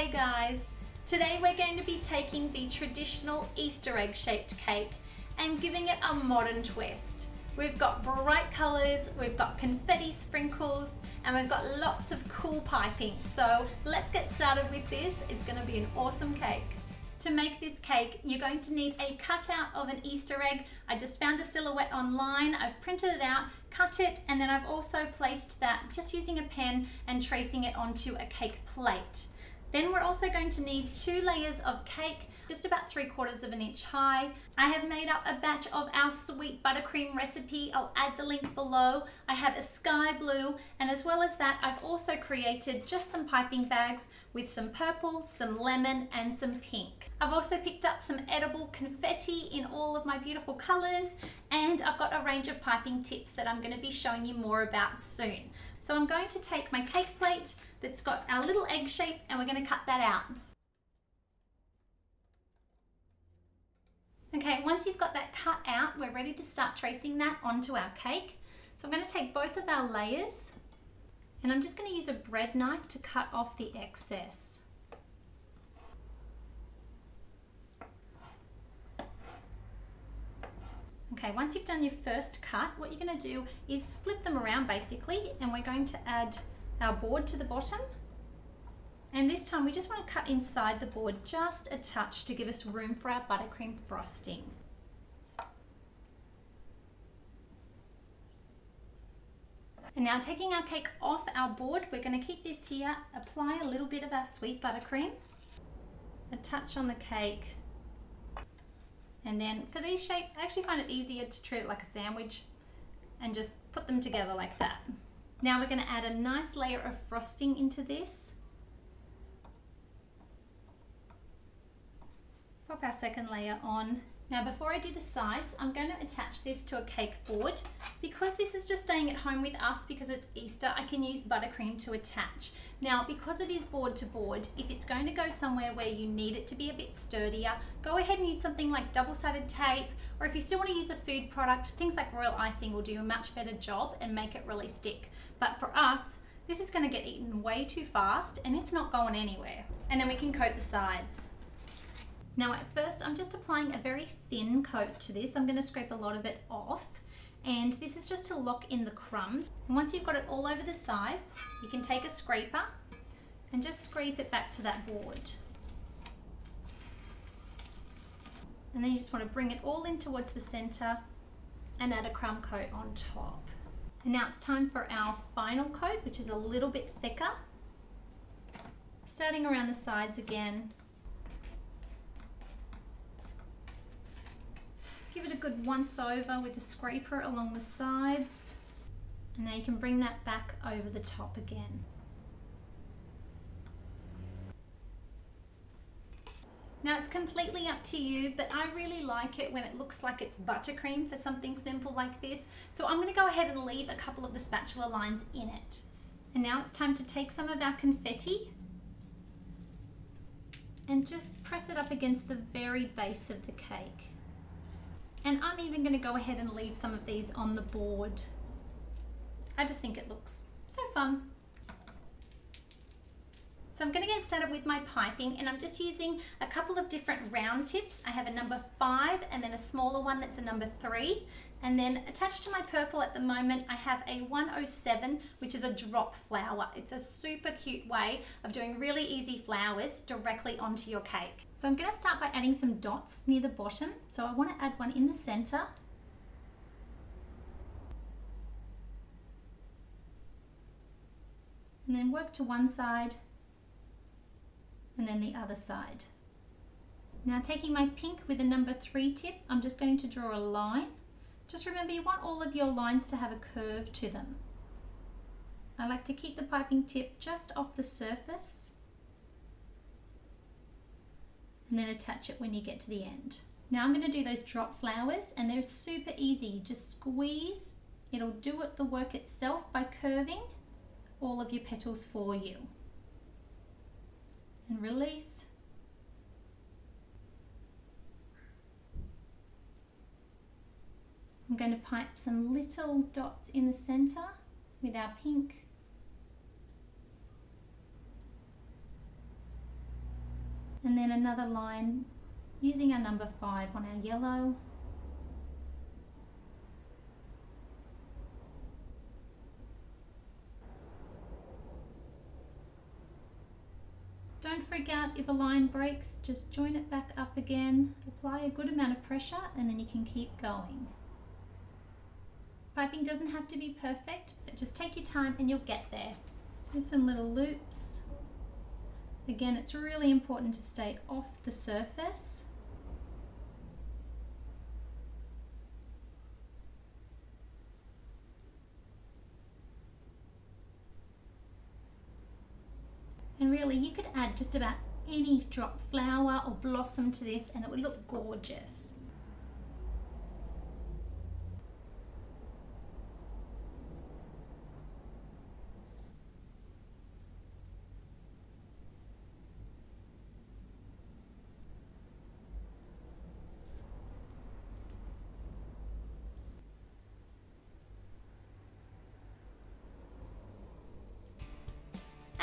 Hey guys, today we're going to be taking the traditional Easter egg shaped cake and giving it a modern twist. We've got bright colours, we've got confetti sprinkles, and we've got lots of cool piping. So let's get started with this. It's going to be an awesome cake. To make this cake, you're going to need a cutout of an Easter egg. I just found a silhouette online, I've printed it out, cut it, and then I've also placed that just using a pen and tracing it onto a cake plate. Then we're also going to need 2 layers of cake, just about 3/4 of an inch high. I have made up a batch of our sweet buttercream recipe. I'll add the link below. I have a sky blue, and as well as that, I've also created just some piping bags with some purple, some lemon, and some pink. I've also picked up some edible confetti in all of my beautiful colors, and I've got a range of piping tips that I'm going to be showing you more about soon. So I'm going to take my cake plate that's got our little egg shape, and we're going to cut that out. Okay, once you've got that cut out, we're ready to start tracing that onto our cake. So I'm going to take both of our layers, and I'm just going to use a bread knife to cut off the excess. Okay, once you've done your first cut, what you're going to do is flip them around basically, and we're going to add our board to the bottom. And this time we just want to cut inside the board just a touch to give us room for our buttercream frosting. And now taking our cake off our board, we're going to keep this here, apply a little bit of our sweet buttercream, a touch on the cake, and then for these shapes I actually find it easier to treat it like a sandwich and just put them together like that. Now we're going to add a nice layer of frosting into this. Pop our second layer on. Now before I do the sides, I'm going to attach this to a cake board. Because this is just staying at home with us because it's Easter, I can use buttercream to attach. Now because it is board to board, if it's going to go somewhere where you need it to be a bit sturdier, go ahead and use something like double-sided tape, or if you still want to use a food product, things like royal icing will do a much better job and make it really stick. But for us, this is going to get eaten way too fast and it's not going anywhere. And then we can coat the sides. Now at first I'm just applying a very thin coat to this. I'm going to scrape a lot of it off, and this is just to lock in the crumbs. And once you've got it all over the sides, you can take a scraper and just scrape it back to that board. And then you just want to bring it all in towards the center and add a crumb coat on top. And now it's time for our final coat, which is a little bit thicker. Starting around the sides again. Give it a good once over with a scraper along the sides. And now you can bring that back over the top again. Now it's completely up to you, but I really like it when it looks like it's buttercream for something simple like this. So I'm going to go ahead and leave a couple of the spatula lines in it. And now it's time to take some of our confetti and just press it up against the very base of the cake. And I'm even going to go ahead and leave some of these on the board. I just think it looks so fun. So I'm going to get started with my piping, and I'm just using a couple of different round tips. I have a number 5 and then a smaller one that's a number 3. And then attached to my purple at the moment, I have a 107, which is a drop flower. It's a super cute way of doing really easy flowers directly onto your cake. So I'm going to start by adding some dots near the bottom. So I want to add one in the center. And then work to one side and then the other side. Now taking my pink with a number 3 tip, I'm just going to draw a line. Just remember, you want all of your lines to have a curve to them. I like to keep the piping tip just off the surface and then attach it when you get to the end. Now I'm going to do those drop flowers, and they're super easy. You just squeeze, it'll do the work itself by curving all of your petals for you. And release. I'm going to pipe some little dots in the center with our pink. and then another line using our number 5 on our yellow. Don't freak out if a line breaks, just join it back up again, apply a good amount of pressure, and then you can keep going. Piping doesn't have to be perfect, but just take your time and you'll get there. Do some little loops. Again, it's really important to stay off the surface. And really, you could add just about any drop flower or blossom to this and it would look gorgeous.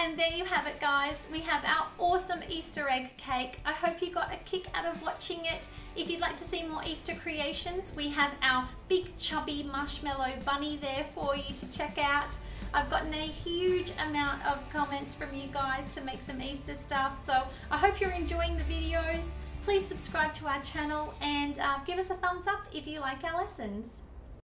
And there you have it, guys. We have our awesome Easter egg cake. I hope you got a kick out of watching it. If you'd like to see more Easter creations, we have our big chubby marshmallow bunny there for you to check out. I've gotten a huge amount of comments from you guys to make some Easter stuff, so I hope you're enjoying the videos. Please subscribe to our channel and give us a thumbs up if you like our lessons.